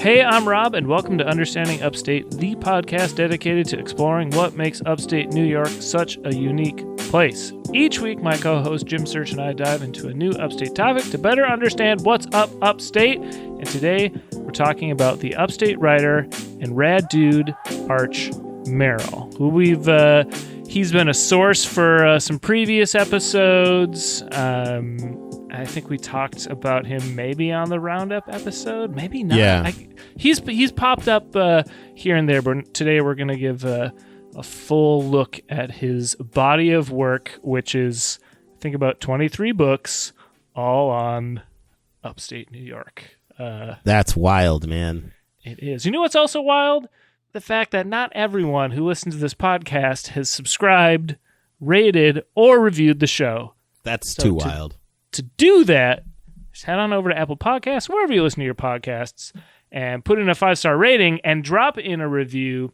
Hey, I'm Rob, and welcome to Understanding Upstate, the podcast dedicated to exploring what makes upstate New York such a unique place. Each week, my co-host Jim Search and I dive into a new upstate topic to better understand what's up upstate. And today, we're talking about the upstate writer and rad dude, Arch Merrill, who he's been a source for some previous episodes. I think we talked about him maybe on the Roundup episode, maybe not. Yeah. He's popped up here and there, but today we're going to give a full look at his body of work, which is, I think, about 23 books, all on upstate New York. That's wild, man. It is. You know what's also wild? The fact that not everyone who listens to this podcast has subscribed, rated, or reviewed the show. That's too wild. To do that, just head on over to Apple Podcasts, wherever you listen to your podcasts, and put in a 5-star rating and drop in a review.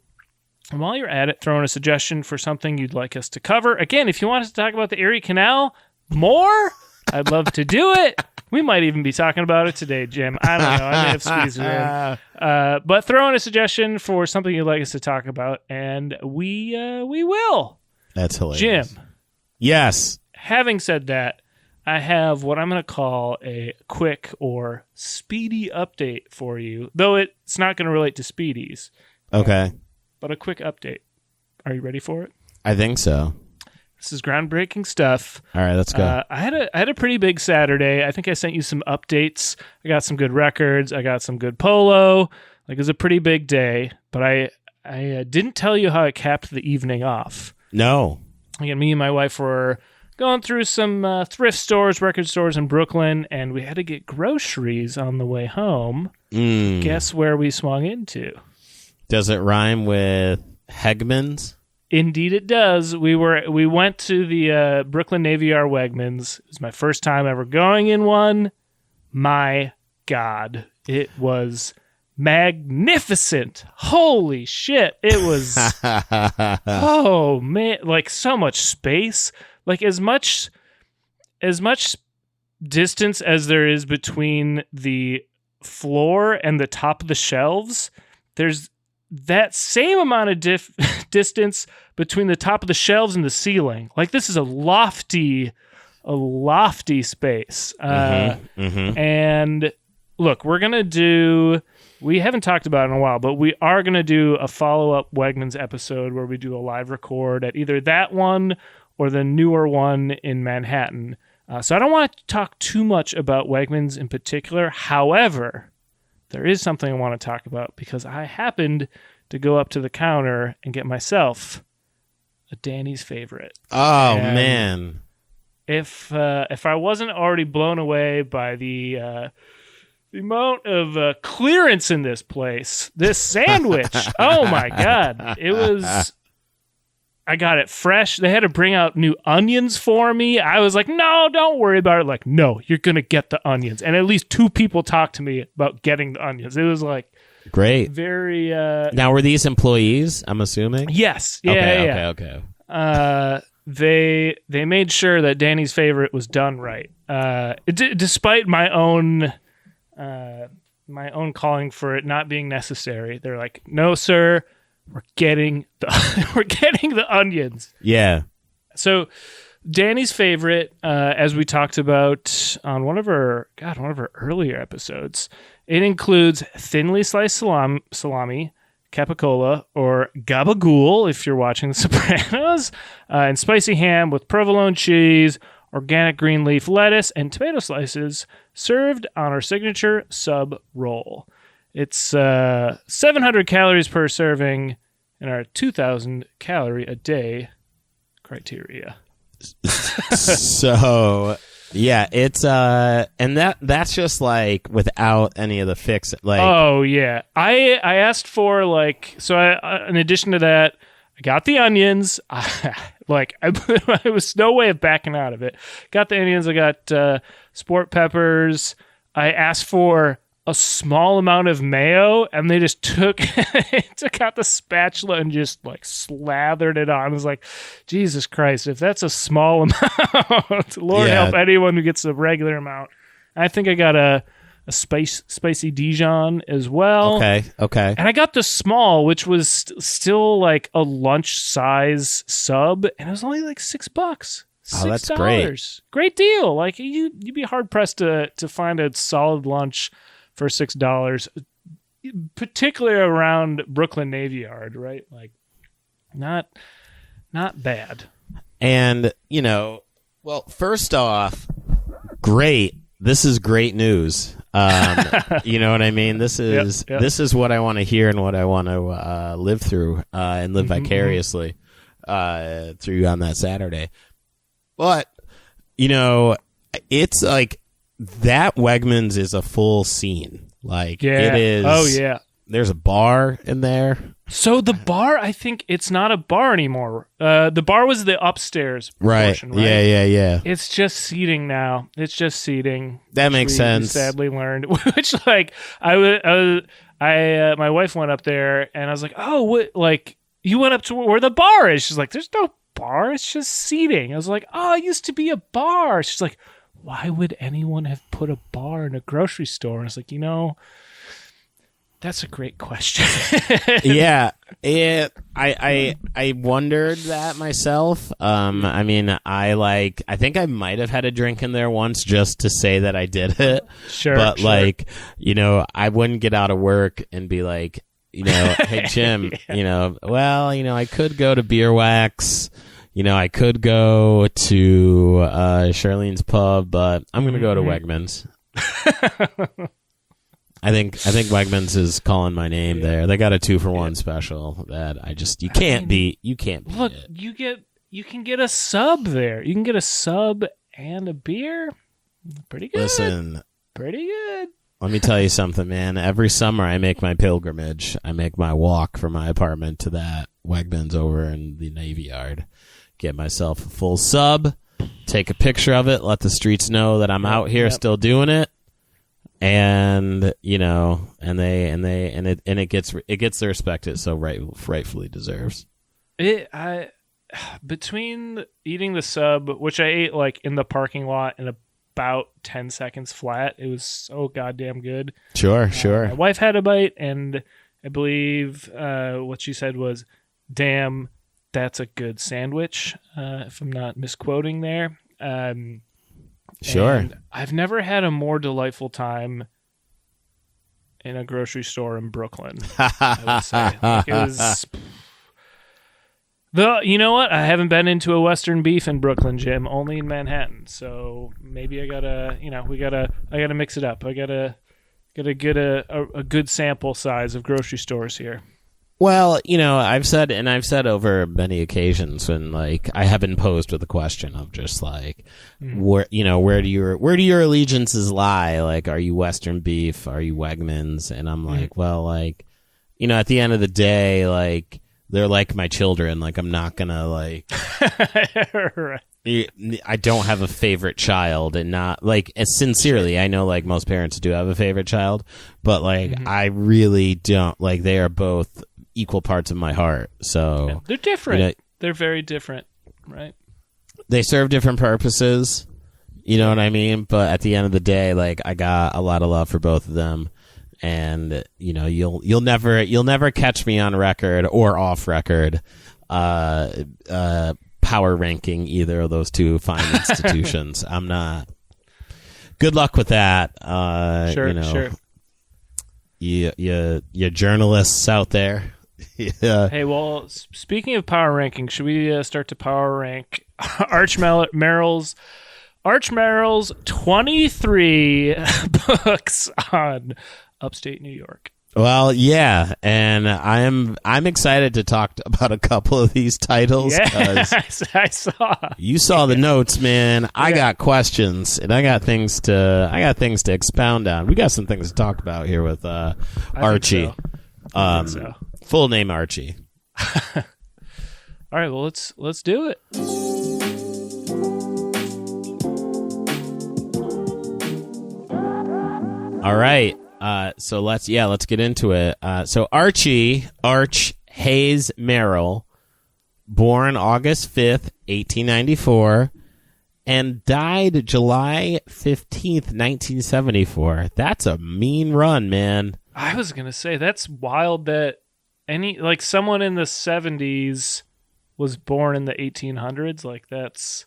And while you're at it, throw in a suggestion for something you'd like us to cover. Again, if you want us to talk about the Erie Canal more, I'd love to do it. We might even be talking about it today, Jim. I don't know. I may have squeezed it in. But throw in a suggestion for something you'd like us to talk about, and we will. That's hilarious. Jim. Yes. Having said that, I have what I'm going to call a quick or speedy update for you, though it's not going to relate to speedies. Okay. But a quick update. Are you ready for it? I think so. This is groundbreaking stuff. All right, let's go. I had a pretty big Saturday. I think I sent you some updates. I got some good records. I got some good polo. It was a pretty big day, but I didn't tell you how I capped the evening off. No. Again, me and my wife were going through some thrift stores, record stores in Brooklyn, and we had to get groceries on the way home. Guess where we swung into? Does it rhyme with Hegmans? Indeed it does. We went to the Brooklyn Navy Yard Wegmans. It was my first time ever going in one. My God, it was magnificent. Holy shit. It was, oh man, so much space. As much distance as there is between the floor and the top of the shelves, there's that same amount of distance between the top of the shelves and the ceiling. This is a lofty space. And look, we haven't talked about it in a while, but we are going to do a follow-up Wegmans episode where we do a live record at either that one or the newer one in Manhattan. So I don't want to talk too much about Wegmans in particular. However, there is something I want to talk about because I happened to go up to the counter and get myself a Danny's favorite. Oh, and man. If I wasn't already blown away by the amount of clearance in this place, this sandwich, oh my God, it was... I got it fresh. They had to bring out new onions for me. I was like, no, don't worry about it. No, you're going to get the onions. And at least 2 people talked to me about getting the onions. It was great. Very. Now, were these employees, I'm assuming? Yes. Yeah, Okay. They made sure that Danny's favorite was done right. Despite my own calling for it not being necessary. They're like, no, sir. We're getting the onions. Yeah. So Danny's favorite, as we talked about on one of our earlier episodes, it includes thinly sliced salami, capicola, or gabagool if you're watching The Sopranos, and spicy ham with provolone cheese, organic green leaf lettuce, and tomato slices, served on our signature sub roll. It's 700 calories per serving in our 2,000 calorie a day criteria. So, yeah, it's and that's just without any of the fix. Oh yeah, I asked for in addition to that, I got the onions. I was no way of backing out of it. Got the onions. I got sport peppers. I asked for a small amount of mayo, and they just took out the spatula and just slathered it on. I was like, Jesus Christ, if that's a small amount, Lord help anyone who gets a regular amount. I think I got a spicy Dijon as well. Okay. And I got the small, which was still like a lunch size sub, and it was only like $6. $6. Oh, that's great. Great deal. Like you'd be hard pressed to find a solid lunch for $6, particularly around Brooklyn Navy Yard, right? Like not bad. And, well, first off, great. This is great news. You know what I mean? This is This is what I want to hear and what I want to live through and live vicariously through you on that Saturday. But, it's like that Wegmans is a full scene. Like, it is. Oh, yeah. There's a bar in there. So the bar, I think it's not a bar anymore. The bar was the upstairs portion, right? Yeah. It's just seating now. It's just seating. That makes sense. We sadly learned, which like my wife went up there and I was like, oh, what? Like you went up to where the bar is? She's like, there's no bar. It's just seating. I was like, oh, it used to be a bar. She's like, why would anyone have put a bar in a grocery store? I was like, that's a great question. Yeah, I wondered that myself. I mean, I think I might have had a drink in there once just to say that I did it. Sure, but I wouldn't get out of work and be like, hey Jim, I could go to Beer Wax. I could go to Charlene's Pub, but I'm going to go to Wegmans. I think Wegmans is calling my name there. They got a 2-for-1 special that you can't beat. Look, it. you can get a sub there. You can get a sub and a beer. Pretty good. Listen, pretty good. Let me tell you something, man. Every summer I make my pilgrimage. I make my walk from my apartment to that Wegmans over in the Navy Yard. Get myself a full sub, take a picture of it, let the streets know that I'm out here still doing it. And it gets the respect it so rightfully deserves. Between eating the sub, which I ate like in the parking lot in about 10 seconds flat, it was so goddamn good. Sure. My wife had a bite, and I believe what she said was, "Damn, that's a good sandwich." If I'm not misquoting there. Sure. And I've never had a more delightful time in a grocery store in Brooklyn. I would say. Like, it was. You know what? I haven't been into a Western beef in Brooklyn, Jim. Only in Manhattan. So maybe I gotta, I gotta mix it up. I gotta get a good sample size of grocery stores here. Well, I've said over many occasions when I have been posed with the question of just where do your allegiances lie? Like, are you Western beef? Are you Wegmans? And I'm like, well, at the end of the day, they're like my children. Like, I'm not gonna right. I don't have a favorite child, and not sincerely. I know most parents do have a favorite child, but I really don't. They are both equal parts of my heart. So they're different. They're very different, right? They serve different purposes. You know what I mean? But at the end of the day, I got a lot of love for both of them. And you'll never catch me on record or off record power ranking either of those two fine institutions. I'm not. Good luck with that. Sure. You journalists out there. Yeah. Hey, well, speaking of power ranking, should we start to power rank Merrill's 23 books on Upstate New York? Well, yeah, and I'm excited to talk about a couple of these titles. Yeah, I saw. You saw the notes, man. I got questions, and I got things to expound on. We got some things to talk about here with Archie. I think so. Full name Archie. All right, well let's do it. All right. So let's get into it. So Archie Hayes Merrill, born August 5th, 1894, and died July 15th, 1974. That's a mean run, man. I was going to say, that's wild that someone in the 70s was born in the 1800s. Like, that's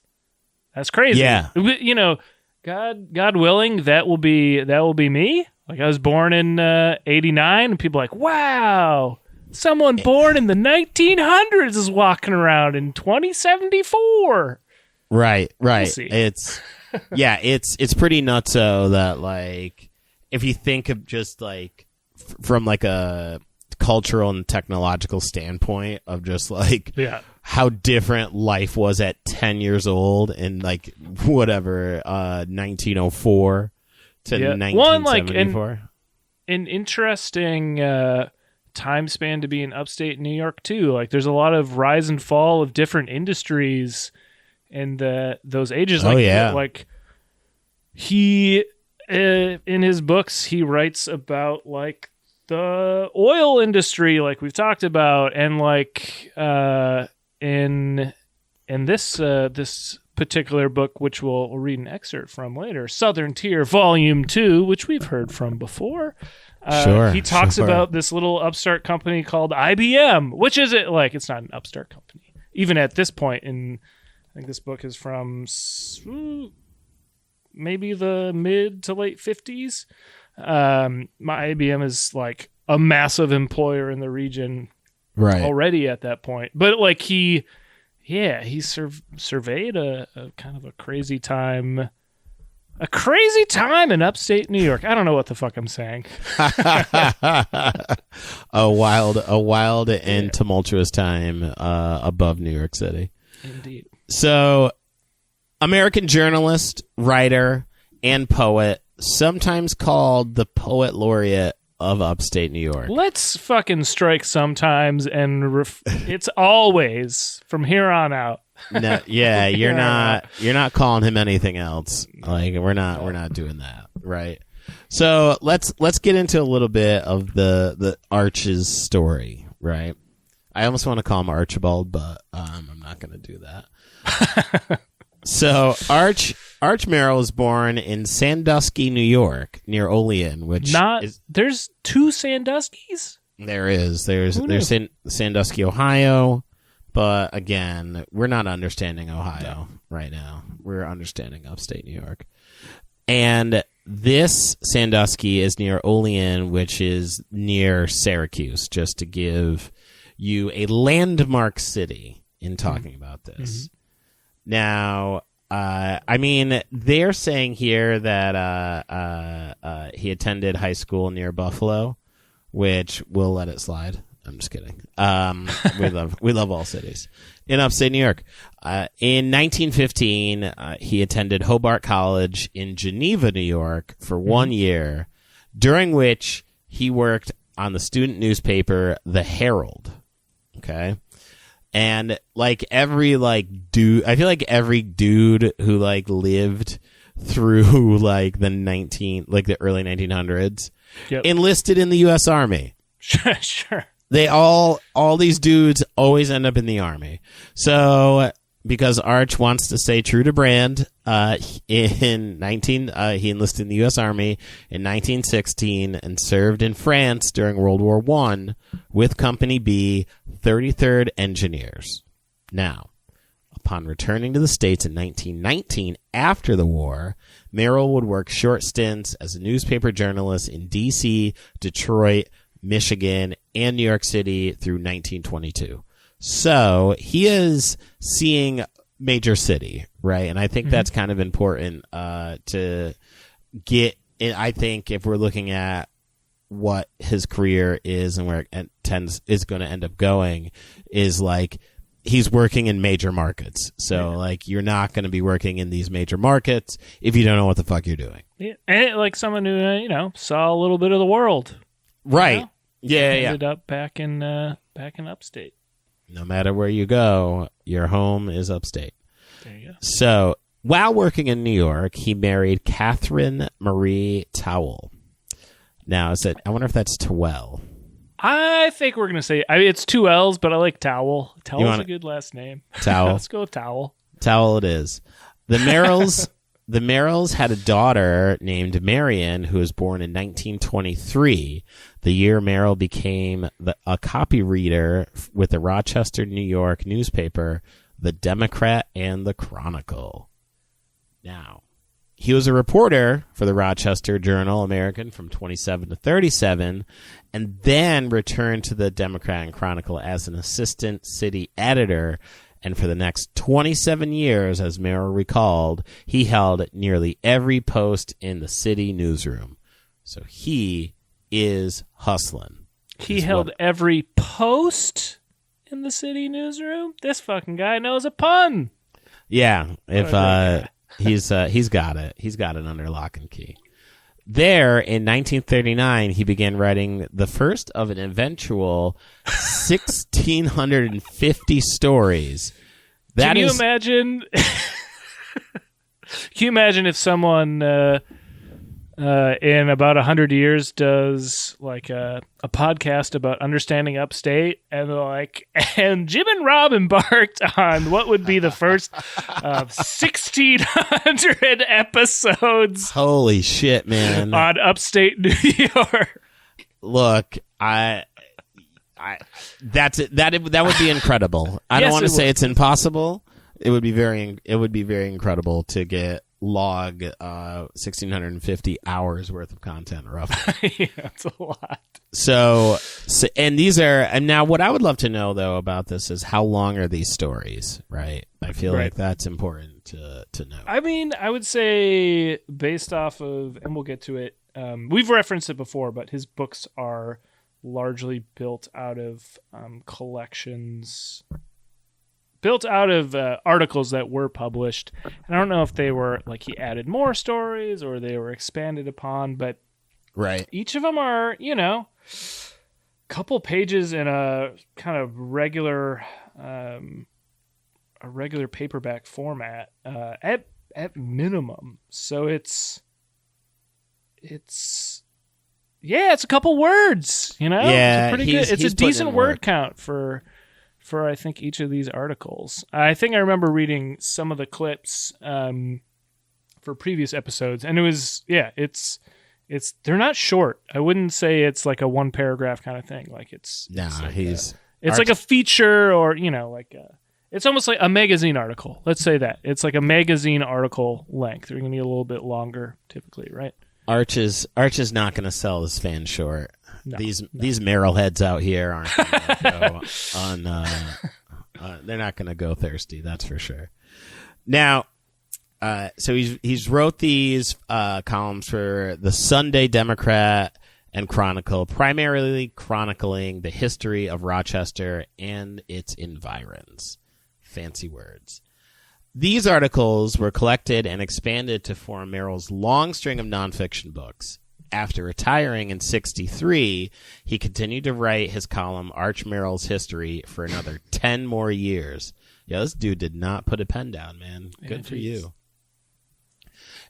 crazy. Yeah. You know, God willing, that will be me. Like, I was born in 89, and people are like, wow, someone born in the 1900s is walking around in 2074. Right. We'll see. It's pretty nutso that, like, if you think of just like from like a cultural and technological standpoint of just like how different life was at 10 years old in like whatever 1904 to 1974. An interesting time span to be in upstate New York too. Like, there's a lot of rise and fall of different industries in those ages. Like he in his books he writes about like the oil industry, like we've talked about, and like in this particular book, which we'll read an excerpt from later, Southern Tier Volume 2, which we've heard from before. He talks about this little upstart company called IBM, which is it like it's not an upstart company even at this point in. I think this book is from maybe the mid to late 50s. My IBM is like a massive employer in the region already at that point. But like he surveyed a kind of a crazy time in upstate New York. I don't know what the fuck I'm saying. a wild and tumultuous time above New York City. Indeed. So, American journalist, writer, and poet, sometimes called the Poet Laureate of Upstate New York. Let's fucking strike sometimes, and it's always from here on out. No, yeah, you're not calling him anything else. Like we're not doing that, right? So let's get into a little bit of the Arch's story, right? I almost want to call him Archibald, but I'm not going to do that. So Arch Merrill was born in Sandusky, New York, near Olean, which there's two Sanduskys? There's Sandusky, Ohio, but again, we're not understanding Ohio right now. We're understanding upstate New York. And this Sandusky is near Olean, which is near Syracuse, just to give you a landmark city in talking about this. Mm-hmm. Now, I mean, they're saying here that he attended high school near Buffalo, which we'll let it slide. I'm just kidding. We love all cities in upstate New York. In 1915, he attended Hobart College in Geneva, New York, for 1 year, during which he worked on the student newspaper, The Herald. Okay. And like every dude, I feel like every dude who like lived through like the early 1900s enlisted in the U.S. Army. Sure. They all these dudes always end up in the Army. So because Arch wants to stay true to brand, he enlisted in the U.S. Army in 1916 and served in France during World War I with Company B, 33rd Engineers. Now, upon returning to the States in 1919 after the war, Merrill would work short stints as a newspaper journalist in D.C., Detroit, Michigan, and New York City through 1922. So he is seeing major city, right? And I think that's kind of important to get in. I think if we're looking at what his career is and where it is going to end up going, is like he's working in major markets. So like you're not going to be working in these major markets if you don't know what the fuck you're doing. Yeah. And like someone who saw a little bit of the world, right? Ended up back in upstate. No matter where you go, your home is upstate. There you go. So, while working in New York, he married Catherine Marie Towell. Now, I wonder if that's Towell. I think we're going to say, it's two L's, but I like Towell. Towell's a good last name. Towell. Let's go with Towell. Towell it is. The Merrills had a daughter named Marion who was born in 1923, the year Merrill became a copy reader with the Rochester, New York newspaper, The Democrat and the Chronicle. Now, he was a reporter for the Rochester Journal-American from 27 to 37, and then returned to the Democrat and Chronicle as an assistant city editor. And for the next 27 years, as Merrill recalled, he held nearly every post in the city newsroom. So he is hustling. He held every post in the city newsroom? This fucking guy knows a pun. Yeah, if he's got it. He's got it under lock and key. There, in 1939, he began writing the first of an eventual 1,650 stories. Can you imagine? Can you imagine if someone in about 100 years does like a podcast about understanding upstate, and they're like, and Jim and Rob embarked on what would be the first of 1,600 episodes. Holy shit, man! On upstate New York. Look, that's it. That would be incredible. I don't want to say it's impossible. It would be very incredible to get log 1,650 hours worth of content roughly. Yeah, that's a lot. So and these are, and now what I would love to know though about this is how long are these stories, right? I feel like that's important to know. I mean, I would say based off of, and we'll get to it, we've referenced it before, but his books are largely built out of collections, built out of articles that were published. And I don't know if they were like he added more stories or they were expanded upon, but each of them are, a couple pages in a kind of regular paperback format at minimum. So it's a couple words, Yeah, it's pretty good. It's a decent word count for I think each of these articles. I think I remember reading some of the clips for previous episodes, and it was they're not short. I wouldn't say it's like a one paragraph kind of thing. Like it's like a feature, or it's almost like a magazine article. Let's say that it's like a magazine article length. They're going to be a little bit longer typically, right? Arch is not going to sell his fan short. No, these Merrill heads out here aren't going to go on. They're not going to go thirsty. That's for sure. Now, so he's wrote these columns for the Sunday Democrat and Chronicle, primarily chronicling the history of Rochester and its environs. Fancy words. These articles were collected and expanded to form Merrill's long string of nonfiction books. After retiring in 1963, he continued to write his column Arch Merrill's History for another 10 more years. Yeah, this dude did not put a pen down, man. Good for you.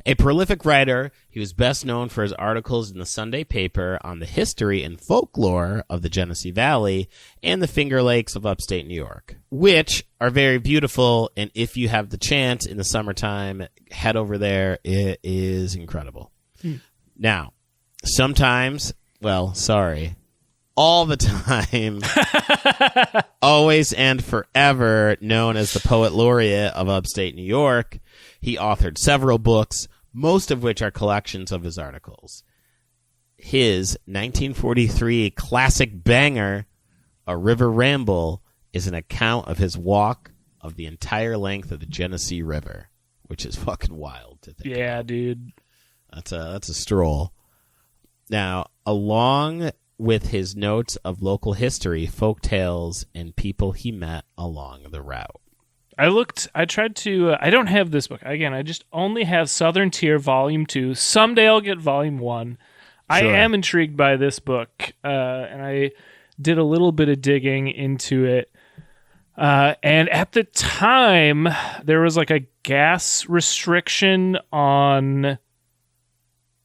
A prolific writer, he was best known for his articles in the Sunday paper on the history and folklore of the Genesee Valley and the Finger Lakes of upstate New York, which are very beautiful, and if you have the chance in the summertime, head over there. It is incredible. Now, sometimes, all the time, always and forever known as the Poet Laureate of Upstate New York, he authored several books, most of which are collections of his articles. His 1943 classic banger, A River Ramble, is an account of his walk of the entire length of the Genesee River, which is fucking wild to think about. Dude. That's a stroll. Now, along with his notes of local history, folk tales, and people he met along the route. I tried to, I don't have this book. Again, I just only have Southern Tier Volume 2. Someday I'll get Volume 1. Sure. I am intrigued by this book, and I did a little bit of digging into it. And at the time, there was like a gas restriction on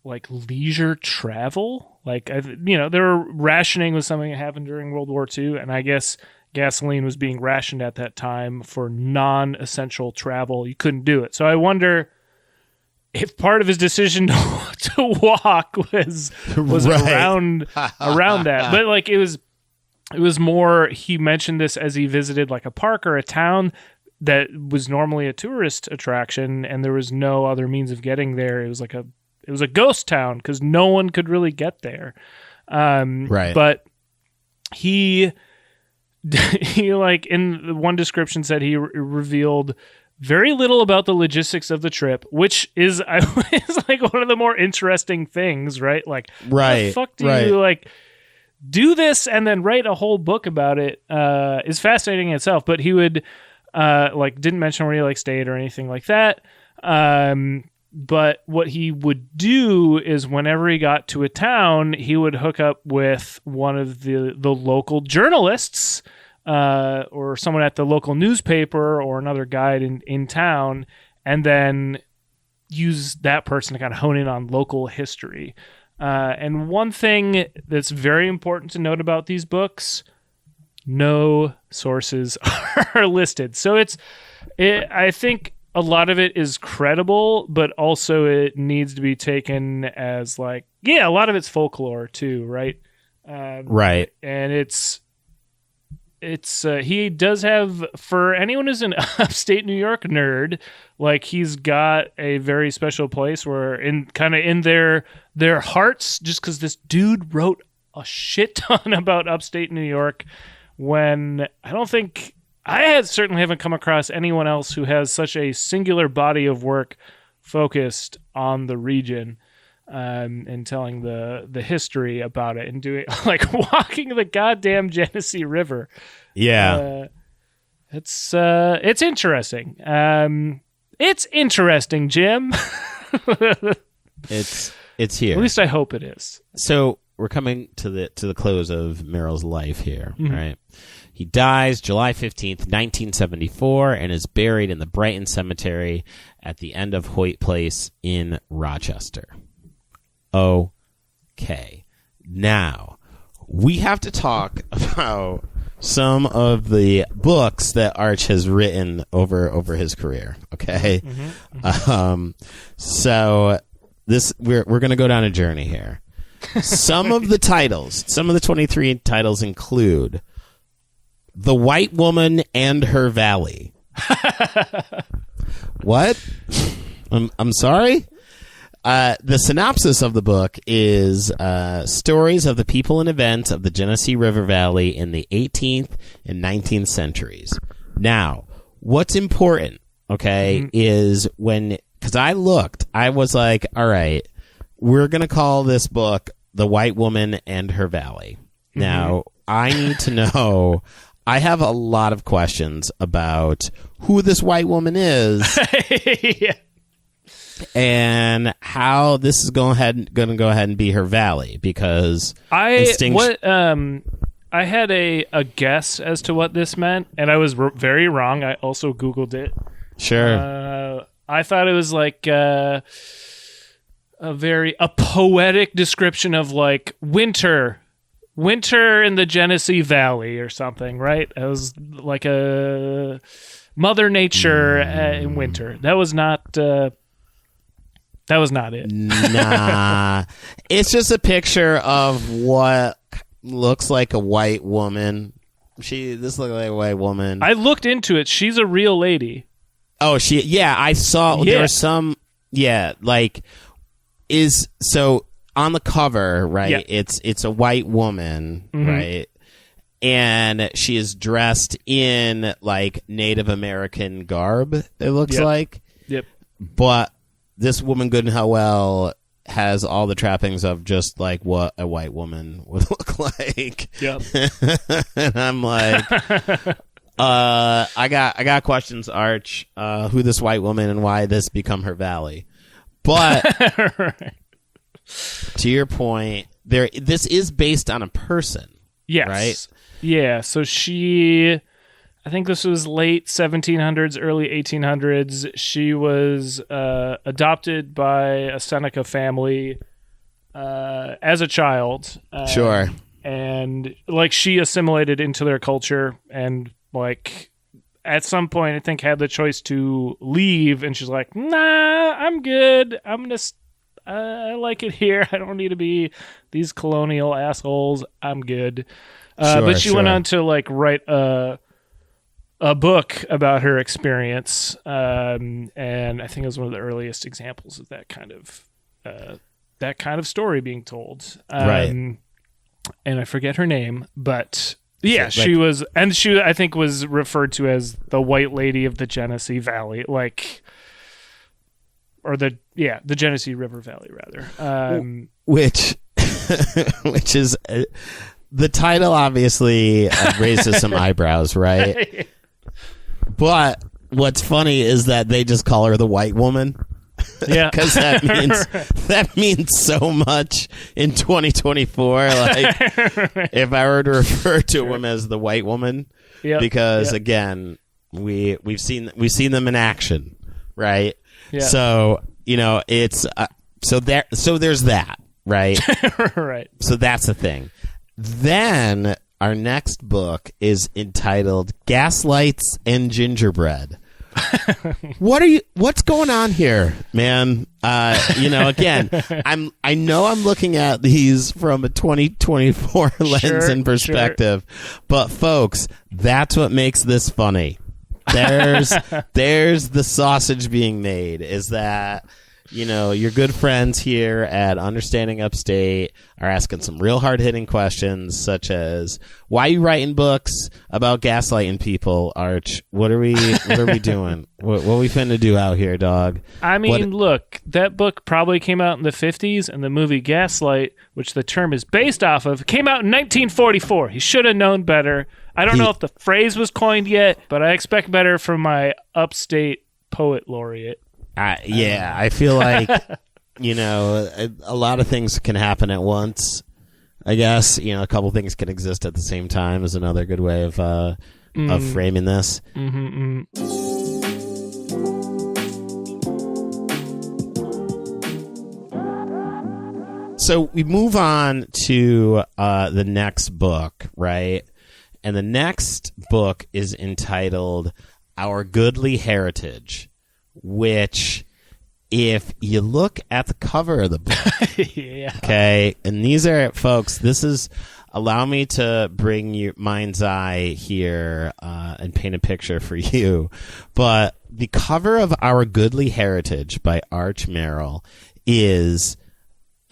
like leisure travel. Like, there were rationing was something that happened during World War II, and I guess gasoline was being rationed at that time for non-essential travel. You couldn't do it. So I wonder if part of his decision to walk was around that. But like it was more, he mentioned this as he visited like a park or a town that was normally a tourist attraction, and there was no other means of getting there. It was a ghost town because no one could really get there. But he like in the one description said he revealed very little about the logistics of the trip, which is like one of the more interesting things, right? Like, how the fuck do you like do this and then write a whole book about it? Is fascinating in itself. But he would like didn't mention where he like stayed or anything like that. But what he would do is whenever he got to a town, he would hook up with one of the local journalists or someone at the local newspaper or another guide in town, and then use that person to kind of hone in on local history. And one thing that's very important to note about these books, no sources are listed. So I think a lot of it is credible, but also it needs to be taken as like, yeah, a lot of it's folklore too, right? Right. And it's he does have, for anyone who's an upstate New York nerd, like he's got a very special place where in their hearts, just because this dude wrote a shit ton about upstate New York, when I certainly haven't come across anyone else who has such a singular body of work focused on the region, and telling the history about it and doing like walking the goddamn Genesee River. Yeah. It's interesting. It's interesting, Jim. It's here. At least I hope it is. So we're coming to the close of Merrill's life here, right? He dies July 15th, 1974, and is buried in the Brighton Cemetery at the end of Hoyt Place in Rochester. Okay. Now, we have to talk about some of the books that Arch has written over his career, okay? So this we're going to go down a journey here. Some of the 23 titles include The White Woman and Her Valley. What? I'm sorry? The synopsis of the book is stories of the people and events of the Genesee River Valley in the 18th and 19th centuries. Now, what's important, okay, is because I was like, all right, we're going to call this book The White Woman and Her Valley. Now, I need to know, I have a lot of questions about who this white woman is. Yeah. And how this is going to go ahead and be her valley, because I had a guess as to what this meant, and I was very wrong. I also Googled it. Sure. I thought it was like a poetic description of like winter in the Genesee Valley or something, right? It was like a Mother Nature in winter. That was not it. Nah. It's just a picture of what looks like a white woman. This looks like a white woman. I looked into it. She's a real lady. Oh, I saw there are some, so on the cover, right? Yeah. It's a white woman, right? And she is dressed in like Native American garb, it looks like. Yep. But this woman, good and how well, has all the trappings of just like what a white woman would look like. Yep. And I'm like, I got questions, Arch. Who this white woman and why this become her valley? But right. To your point, this is based on a person. Yes. Right. Yeah. So I think this was late 1700s, early 1800s. She was adopted by a Seneca family as a child. Sure. and like she assimilated into their culture, and like at some point I think had the choice to leave, and she's like, nah, I'm good. I like it here. I don't need to be these colonial assholes. I'm good. But she went on to like write a book about her experience, and I think it was one of the earliest examples of that kind of story being told. Right. And I forget her name, but yeah, she was, and she I think was referred to as the White Lady of the Genesee Valley, like, or the Genesee River Valley rather. Which is the title obviously raises some eyebrows, right? But what's funny is that they just call her the white woman. Yeah, because that means so much in 2024. Like, if I were to refer to a woman as the white woman, because again, we've seen them in action, right? Yeah. So it's so there's that, right? Right. So that's the thing. Then our next book is entitled "Gaslights and Gingerbread." What's going on here, man? Again, I know I'm looking at these from a 2024 lens and perspective, but folks, that's what makes this funny. There's the sausage being made, is that your good friends here at Understanding Upstate are asking some real hard-hitting questions, such as, why are you writing books about gaslighting people, Arch? What are we doing? What are we finna do out here, dog? I mean, look, that book probably came out in the 50s, and the movie Gaslight, which the term is based off of, came out in 1944. He should have known better. I don't know if the phrase was coined yet, but I expect better from my Upstate poet laureate. I feel like, a lot of things can happen at once, I guess. A couple things can exist at the same time is another good way of framing this. Mm-hmm. So we move on to the next book, right? And the next book is entitled Our Goodly Heritage, which, if you look at the cover of the book, okay, and these are, folks, this is, allow me to bring your mind's eye here and paint a picture for you, but the cover of Our Goodly Heritage by Arch Merrill is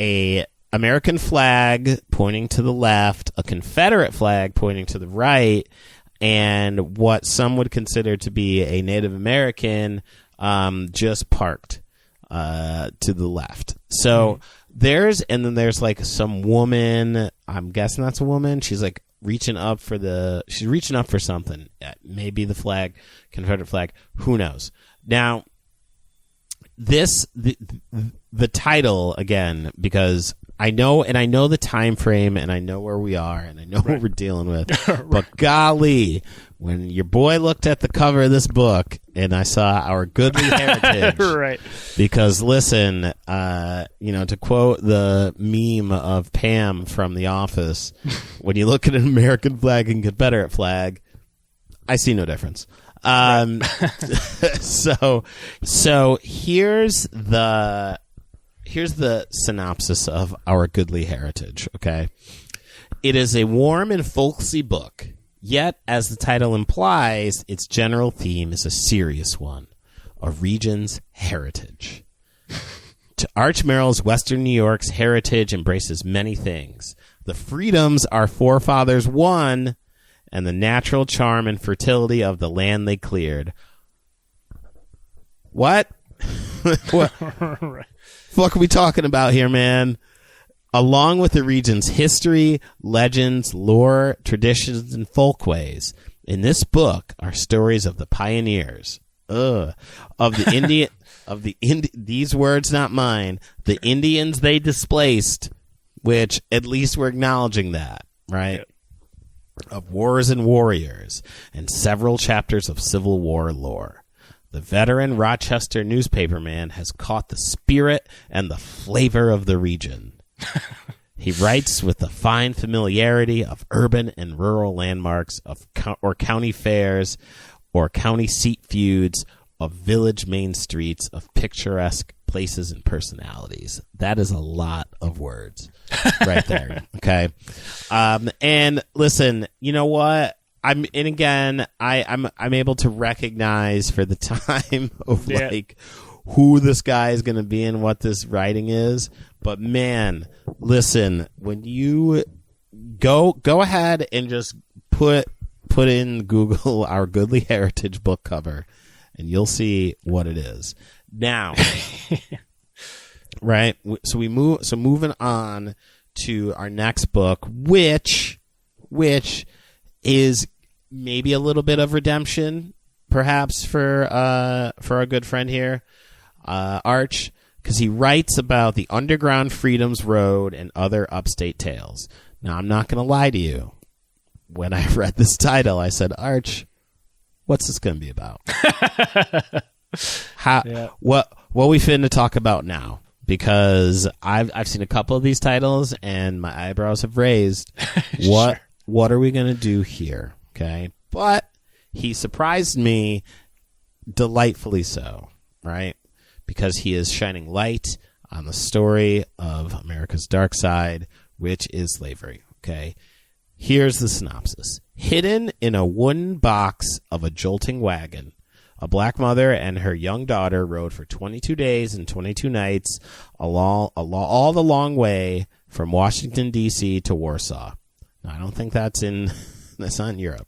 a American flag pointing to the left, a Confederate flag pointing to the right, and what some would consider to be a Native American just parked to the left. So there's like some woman, I'm guessing that's a woman. She's like reaching up for something. Maybe the flag, Confederate flag, who knows. Now, the title, again, because I know the time frame, and I know where we are, and I know what we're dealing with. But golly, when your boy looked at the cover of this book and I saw Our Goodly Heritage, right? Because listen, to quote the meme of Pam from The Office, when you look at an American flag and Confederate flag, I see no difference. So here's the synopsis of Our Goodly Heritage, okay? It is a warm and folksy book, yet, as the title implies, its general theme is a serious one, a region's heritage. To Arch Merrill's Western New York's heritage embraces many things. The freedoms our forefathers won, and the natural charm and fertility of the land they cleared. What? What? Right. Fuck are we talking about here, man? Along with the region's history, legends, lore, traditions, and folkways, in this book are stories of the pioneers, of the these words not mine, the Indians they displaced, which at least we're acknowledging that, right? Yep. Of wars and warriors, and several chapters of Civil War lore. The veteran Rochester newspaperman has caught the spirit and the flavor of the region. He writes with the fine familiarity of urban and rural landmarks, or county fairs, or county seat feuds, of village main streets, of picturesque places and personalities. That is a lot of words right there. Okay. And listen, you know what? I'm able to recognize for the time of like who this guy is going to be and what this writing is. But man, listen, when you go ahead and just put in Google our Goodly Heritage book cover, and you'll see what it is. Now, right? So moving on to our next book, which is maybe a little bit of redemption, perhaps for our good friend here, Arch, because he writes about the Underground Freedoms Road and other upstate tales. Now, I'm not going to lie to you. When I read this title, I said, Arch, what's this going to be about? What we finna talk about now? Because I've seen a couple of these titles and my eyebrows have raised. Sure. What are we going to do here? Okay. But he surprised me delightfully so, right? Because he is shining light on the story of America's dark side, which is slavery. Okay. Here's the synopsis. Hidden in a wooden box of a jolting wagon, a black mother and her young daughter rode for 22 days and 22 nights all the long way from Washington, D.C. to Warsaw. Now, I don't think that's not in Europe.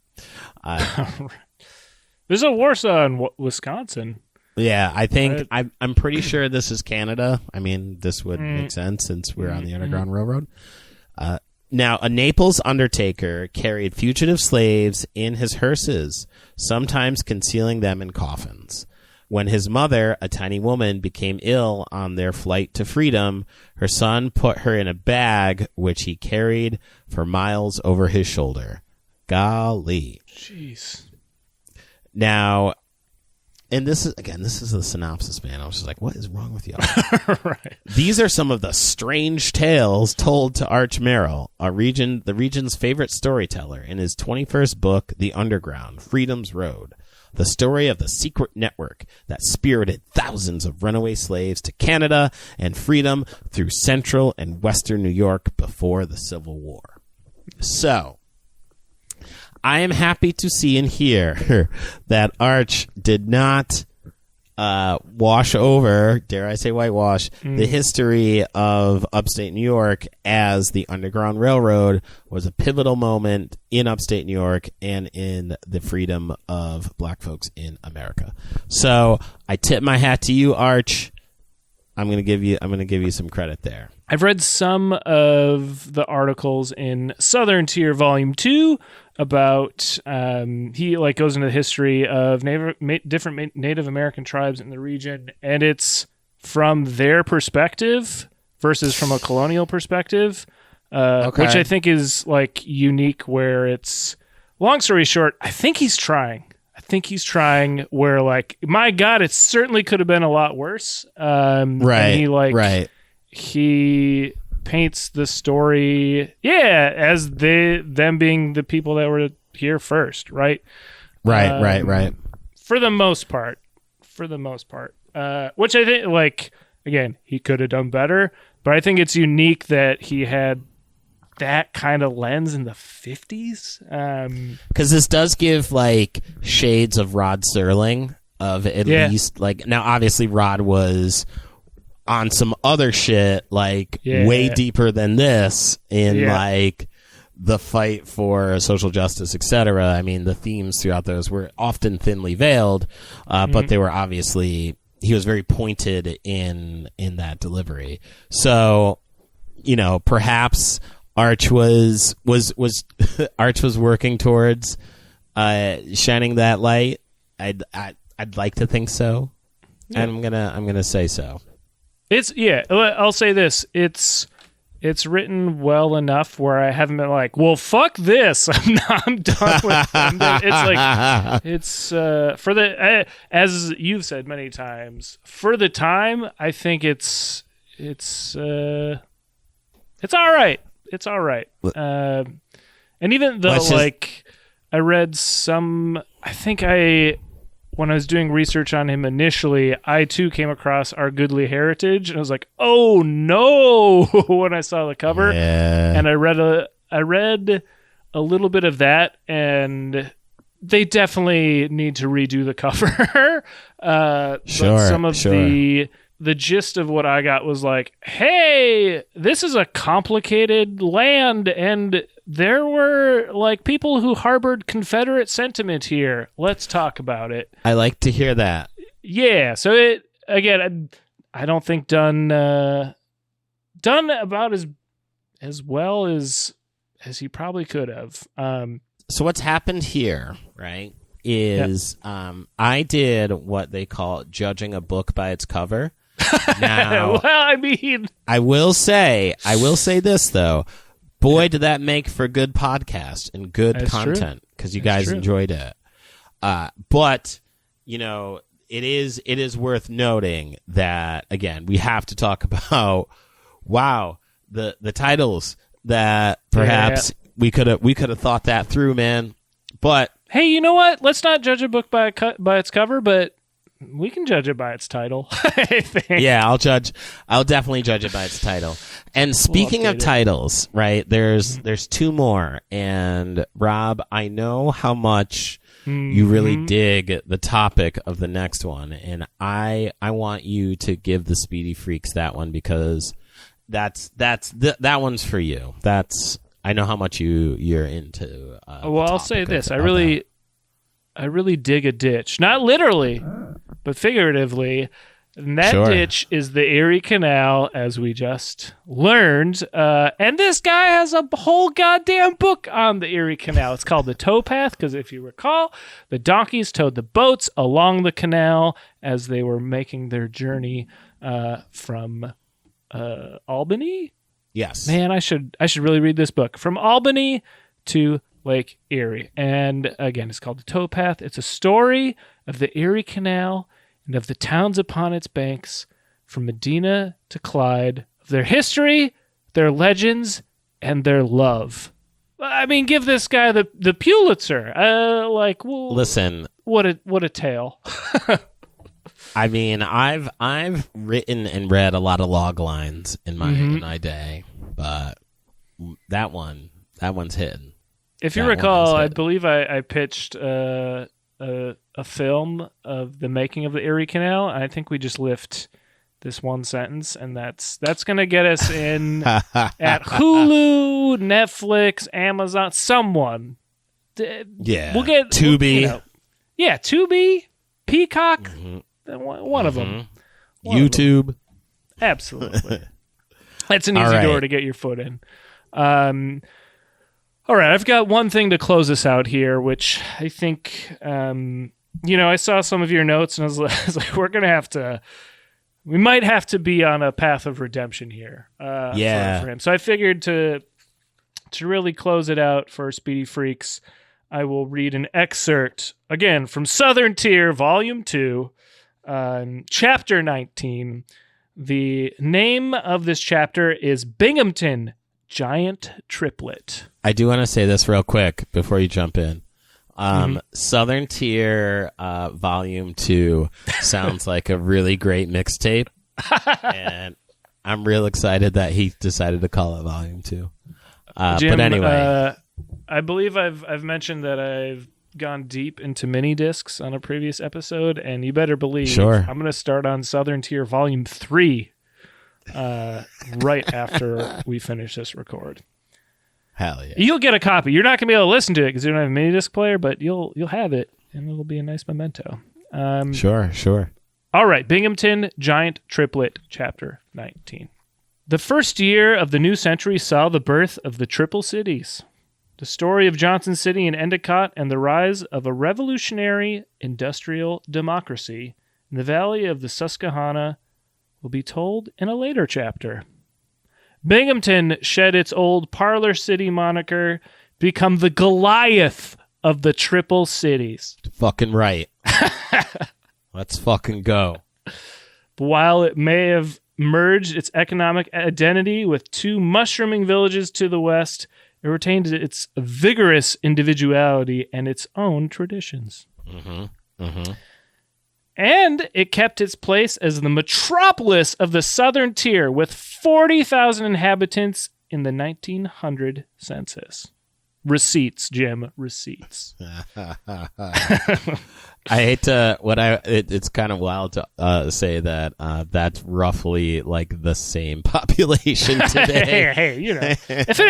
There's a Warsaw in Wisconsin. Yeah, I think I'm pretty sure this is Canada. I mean, this would make sense since we're on the Underground Railroad. Now, a Naples undertaker carried fugitive slaves in his hearses, sometimes concealing them in coffins. When his mother, a tiny woman, became ill on their flight to freedom, her son put her in a bag which he carried for miles over his shoulder. Golly. Jeez. Now, and this is the synopsis, man. I was just like, what is wrong with y'all? Right. These are some of the strange tales told to Arch Merrill, the region's favorite storyteller, in his 21st book, The Underground, Freedom's Road. The story of the secret network that spirited thousands of runaway slaves to Canada and freedom through central and western New York before the Civil War. So, I am happy to see and hear that Arch did not wash over, dare I say whitewash, the history of upstate New York, as the Underground Railroad was a pivotal moment in upstate New York and in the freedom of black folks in America. So I tip my hat to you, Arch. I'm gonna give you some credit there. I've read some of the articles in Southern Tier Volume 2 about he like goes into the history of different Native American tribes in the region, and it's from their perspective versus from a colonial perspective, which I think is like unique. Where it's, long story short, I think he's trying. Where, like, my God, it certainly could have been a lot worse. Right. He paints the story, as them being the people that were here first, right? Right. For the most part, which I think, like, again, he could have done better, but I think it's unique that he had that kind of lens in the 50s. Because this does give, like, shades of Rod Serling, of at least, like, now obviously Rod was on some other shit, like, way deeper than this in like the fight for social justice, etc. I mean, the themes throughout those were often thinly veiled, but they were obviously, he was very pointed in that delivery. So, you know, perhaps Arch was Arch was working towards shining that light. I'd like to think so, and I'm gonna say so. It's I'll say this. It's written well enough where I haven't been like, well, fuck this. I'm done with them. It's for the as you've said many times, for the time, I think it's It's all right. It's all right. And even though, I read some, when I was doing research on him initially, I too came across Our Goodly Heritage, and I was like, oh no, when I saw the cover. Yeah. And I read a little bit of that, and they definitely need to redo the cover. But some of the gist of what I got was like, hey, this is a complicated land, and there were like people who harbored Confederate sentiment here. Let's talk about it. I like to hear that. Yeah. So it, again, I don't think done about as well as he probably could have. So what's happened here, right, is I did what they call judging a book by its cover. Now, well, I mean, I will say this though, boy, did that make for good podcast and good content because you guys enjoyed it. But it is worth noting that again we have to talk about the titles that perhaps we could have thought that through, man. But hey, you know what? Let's not judge a book by its cover, but we can judge it by its title. I think. Yeah, I'll definitely judge it by its title. And speaking of titles, right? There's two more. And Rob, I know how much you really dig the topic of the next one, and I want you to give the Speedy Freaks that one because that one's for you. I know how much you're into. Well, I'll say this: I really dig a ditch, not literally, but figuratively. And that ditch is the Erie Canal, as we just learned. And this guy has a whole goddamn book on the Erie Canal. It's called The Towpath, because if you recall, the donkeys towed the boats along the canal as they were making their journey from Albany. Yes, man, I should really read this book. From Albany to Lake Erie. And again, it's called The Towpath. It's a story of the Erie Canal and of the towns upon its banks, from Medina to Clyde, of their history, their legends, and their love. I mean, give this guy the Pulitzer. Listen, what a tale. I mean, I've written and read a lot of log lines in my day, but that one's hidden. If you recall, I believe I pitched a film of the making of the Erie Canal, and I think we just lift this one sentence, and that's going to get us in at Hulu, Netflix, Amazon, someone. Yeah, we'll get Tubi. Tubi, Peacock. One of them. YouTube. Absolutely. That's an easy door to get your foot in. All right, I've got one thing to close us out here, which I think, I saw some of your notes, and I was like, we might have to be on a path of redemption here for him. So I figured to really close it out for Speedy Freaks, I will read an excerpt, again, from Southern Tier, Volume 2, Chapter 19. The name of this chapter is Binghamton, Giant Triplet. I do want to say this real quick before you jump in. Southern Tier Volume 2 sounds like a really great mixtape, and I'm real excited that he decided to call it Volume 2. Jim, but anyway. I believe I've mentioned that I've gone deep into mini discs on a previous episode, and you better believe I'm going to start on Southern Tier Volume 3 right after we finish this record. Hell yeah. You'll get a copy. You're not going to be able to listen to it because you don't have a mini disc player, but you'll have it, and it'll be a nice memento. Sure. All right, Binghamton, Giant Triplet, Chapter 19. The first year of the new century saw the birth of the Triple Cities, the story of Johnson City and Endicott, and the rise of a revolutionary industrial democracy in the valley of the Susquehanna will be told in a later chapter. Binghamton shed its old Parlor City moniker, become the Goliath of the Triple Cities. Fucking right. Let's fucking go. While it may have merged its economic identity with two mushrooming villages to the west. It retained its vigorous individuality and its own traditions. And it kept its place as the metropolis of the southern tier with 40,000 inhabitants in the 1900 census. Receipts, Jim. Receipts. I hate to it's kind of wild to say that that's roughly like the same population today. hey, you know, if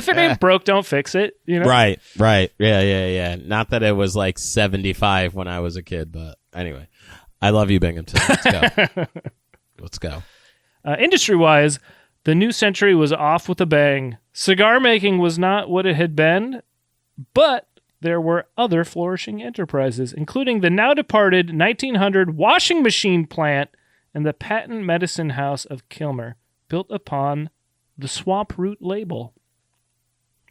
it ain't broke, don't fix it. You know, right, yeah. Not that it was like 75 when I was a kid, but anyway, I love you, Binghamton. Let's go. Industry-wise, the new century was off with a bang. Cigar making was not what it had been, but there were other flourishing enterprises, including the now departed 1900 washing machine plant and the patent medicine house of Kilmer, built upon the Swamp Root label.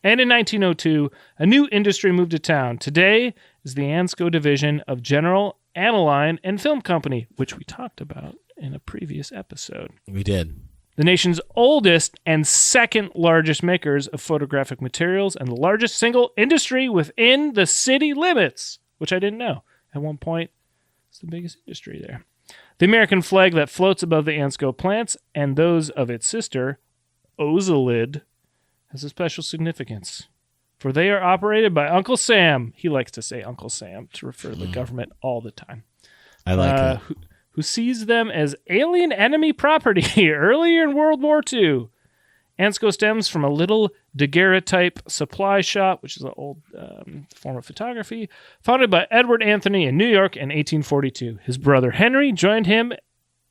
And in 1902, a new industry moved to town. Today is the Ansco division of General Aniline and Film Company, which we talked about in a previous episode. We did. The nation's oldest and second largest makers of photographic materials and the largest single industry within the city limits, which I didn't know. At one point, it's the biggest industry there. The American flag that floats above the Ansco plants and those of its sister, Ozalid, has a special significance, for they are operated by Uncle Sam. He likes to say Uncle Sam to refer to the government all the time. I like it. Who sees them as alien enemy property earlier in World War II. Ansco stems from a little daguerreotype supply shop, which is an old form of photography, founded by Edward Anthony in New York in 1842. His brother Henry joined him,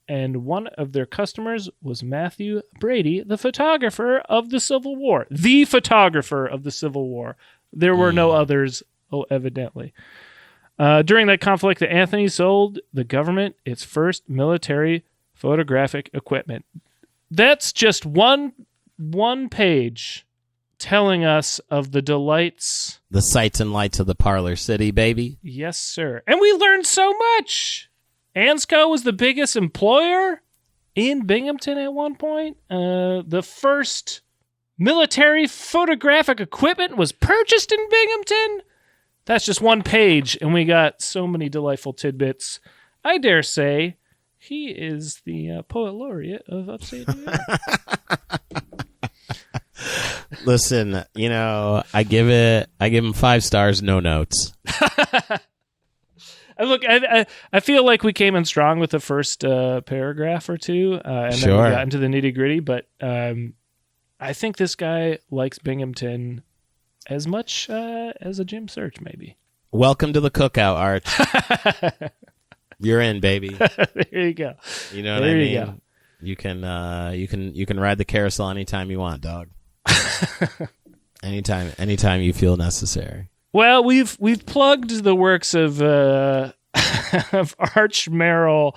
and one of their customers was Matthew Brady, the photographer of the Civil War. The photographer of the Civil War. There were no others, evidently. During that conflict, the Anthony sold the government its first military photographic equipment. That's just one page telling us of the delights. The sights and lights of the Parlor City, baby. Yes, sir. And we learned so much. Ansco was the biggest employer in Binghamton at one point. The first military photographic equipment was purchased in Binghamton. That's just one page, and we got so many delightful tidbits. I dare say he is the poet laureate of Upstate New York. Listen, you know, I give him 5 stars, no notes. Look, I feel like we came in strong with the first paragraph or two, and then we got into the nitty gritty. But I think this guy likes Binghamton as much as a Jim Search, maybe. Welcome to the cookout, Arch. You're in, baby. There you go. You know what I mean? You can ride the carousel anytime you want, dog. anytime you feel necessary. Well, we've plugged the works of of Arch Merrill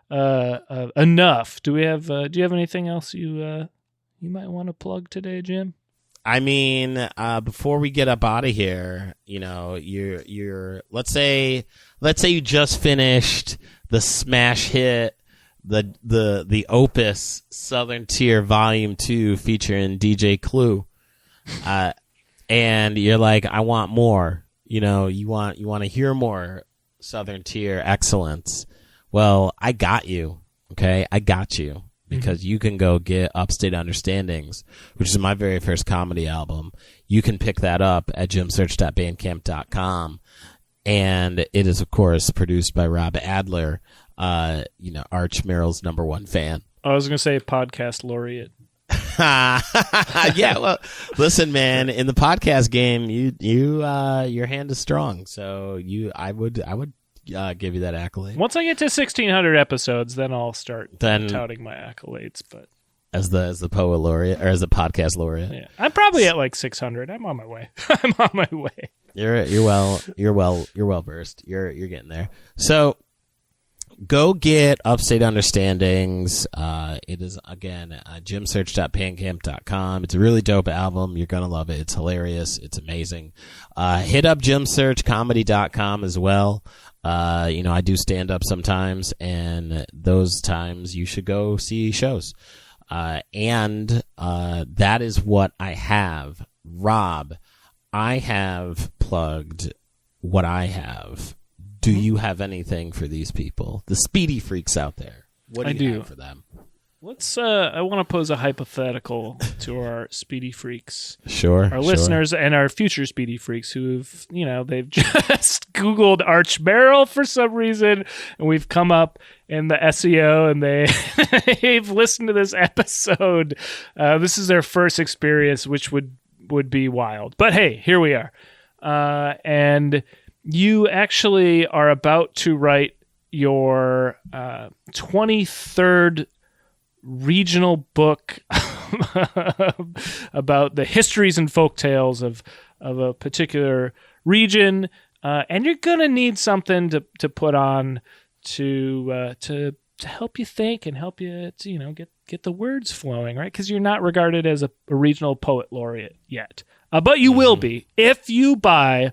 enough. Do you have anything else you might want to plug today, Jim? I mean, before we get up out of here, you know, you're let's say you just finished the smash hit, the Opus Southern Tier Volume 2 featuring DJ Clue, and you're like, I want more. You know, you want to hear more Southern Tier excellence. Well, I got you. Okay, I got you. Because you can go get Upstate Understandings, which is my very first comedy album. You can pick that up at jimsearch.bandcamp.com. And it is, of course, produced by Rob Adler, Arch Merrill's #1 fan. I was going to say podcast laureate. Yeah, well, listen, man, in the podcast game, you your hand is strong. So I would give you that accolade. Once I get to 1,600 episodes, then I'll start touting my accolades. But as the poet laureate or as the podcast laureate, yeah, I'm probably at like 600. I'm on my way. You're well versed. You're getting there. So go get Upstate Understandings. It is again jimsearch.bandcamp.com. It's a really dope album. You're gonna love it. It's hilarious. It's amazing. Hit up jimsearchcomedy.com as well. I do stand up sometimes, and those times you should go see shows. And that is what I have. Rob, I have plugged what I have. Do you have anything for these people, the speedy freaks out there? What do you have for them? Let's. I want to pose a hypothetical to our speedy freaks. Sure. Our listeners and our future speedy freaks who've, they've just Googled Arch Merrill for some reason, and we've come up in the SEO, and they've listened to this episode. This is their first experience, which would be wild. But hey, here we are. And you actually are about to write your 23rd regional book about the histories and folktales of a particular region, and you're gonna need something to put on to help you think and help you get the words flowing, right? Because you're not regarded as a regional poet laureate yet, but you will be if you buy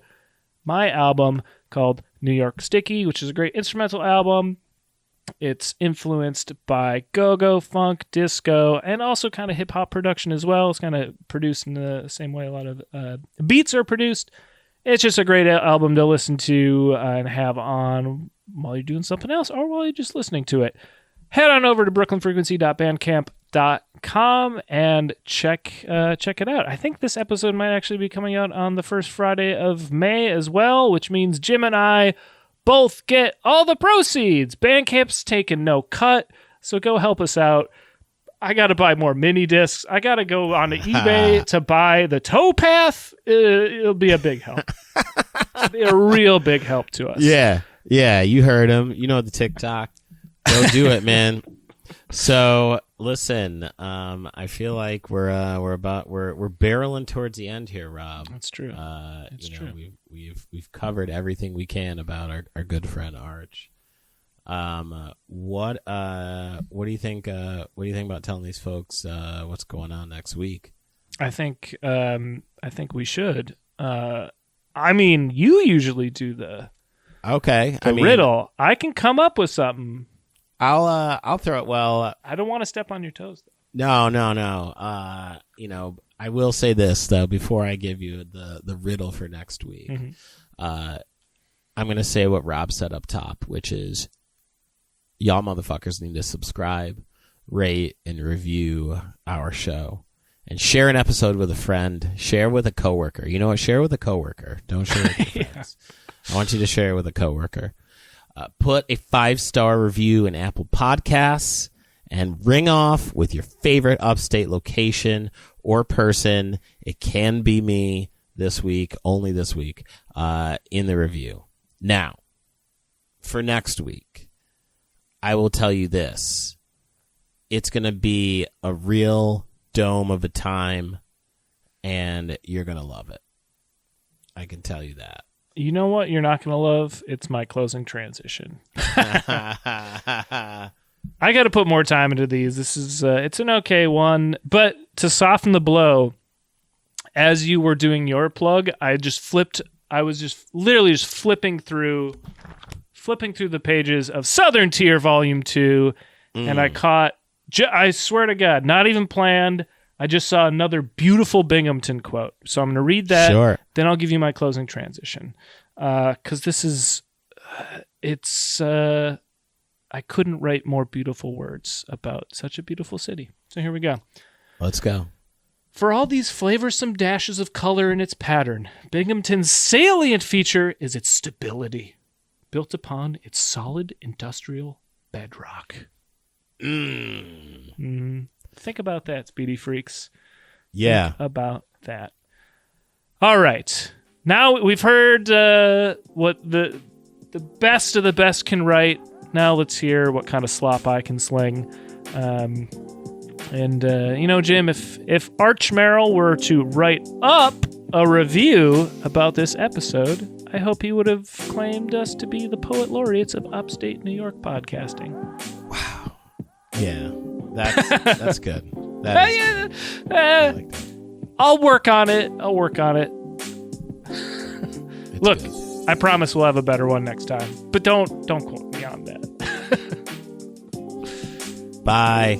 my album called New York Sticky, which is a great instrumental album. It's influenced by go-go, funk, disco, and also kind of hip-hop production as well. It's kind of produced in the same way a lot of beats are produced. It's just a great album to listen to and have on while you're doing something else or while you're just listening to it. Head on over to brooklynfrequency.bandcamp.com and check it out. I think this episode might actually be coming out on the first Friday of May as well, which means Jim and I both get all the proceeds. Bandcamp's taking no cut, so go help us out. I got to buy more mini discs. I got to go on to eBay to buy the Towpath. It'll be a big help. It'll be a real big help to us. Yeah, you heard him. You know the TikTok. Go do it, man. So listen, I feel like we're barreling towards the end here, Rob. That's true. That's true. We've covered everything we can about our good friend Arch. What do you think? What do you think about telling these folks what's going on next week? I think we should. I mean, you usually do the riddle. I can come up with something. I'll throw it. Well, I don't want to step on your toes, though. No. I will say this though before I give you the riddle for next week. Mm-hmm. I'm going to say what Rob said up top, which is y'all motherfuckers need to subscribe, rate, and review our show, and share an episode with a friend. Share with a coworker. You know what? Share with a coworker. Don't share with your friends. I want you to share with a coworker. Put a 5-star review in Apple Podcasts and ring off with your favorite upstate location or person. It can be me this week, only this week, in the review. Now, for next week, I will tell you this. It's going to be a real dome of a time, and you're going to love it. I can tell you that. You know what you're not going to love? It's my closing transition. I got to put more time into these. This is it's an okay one, but to soften the blow, as you were doing your plug, I was just literally flipping through the pages of Southern Tier Volume 2, and I caught, I swear to God, not even planned, I just saw another beautiful Binghamton quote. So I'm going to read that. Sure. Then I'll give you my closing transition. Because this is, I couldn't write more beautiful words about such a beautiful city. So here we go. Let's go. For all these flavorsome dashes of color in its pattern, Binghamton's salient feature is its stability, built upon its solid industrial bedrock. Think about that, Speedy Freaks. Yeah. Think about that. All right. Now we've heard what the best of the best can write. Now let's hear what kind of slop I can sling. Jim, if Arch Merrill were to write up a review about this episode, I hope he would have claimed us to be the poet laureates of Upstate New York podcasting. Wow. Yeah. That's good. I like that. I'll work on it. Look, good. I promise we'll have a better one next time. But don't quote me on that. Bye.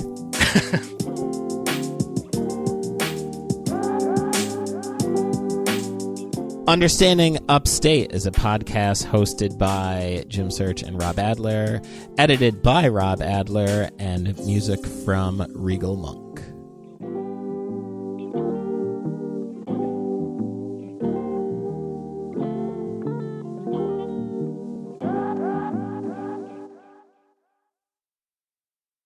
Understanding Upstate is a podcast hosted by Jim Search and Rob Adler, edited by Rob Adler, and music from Regal Monk.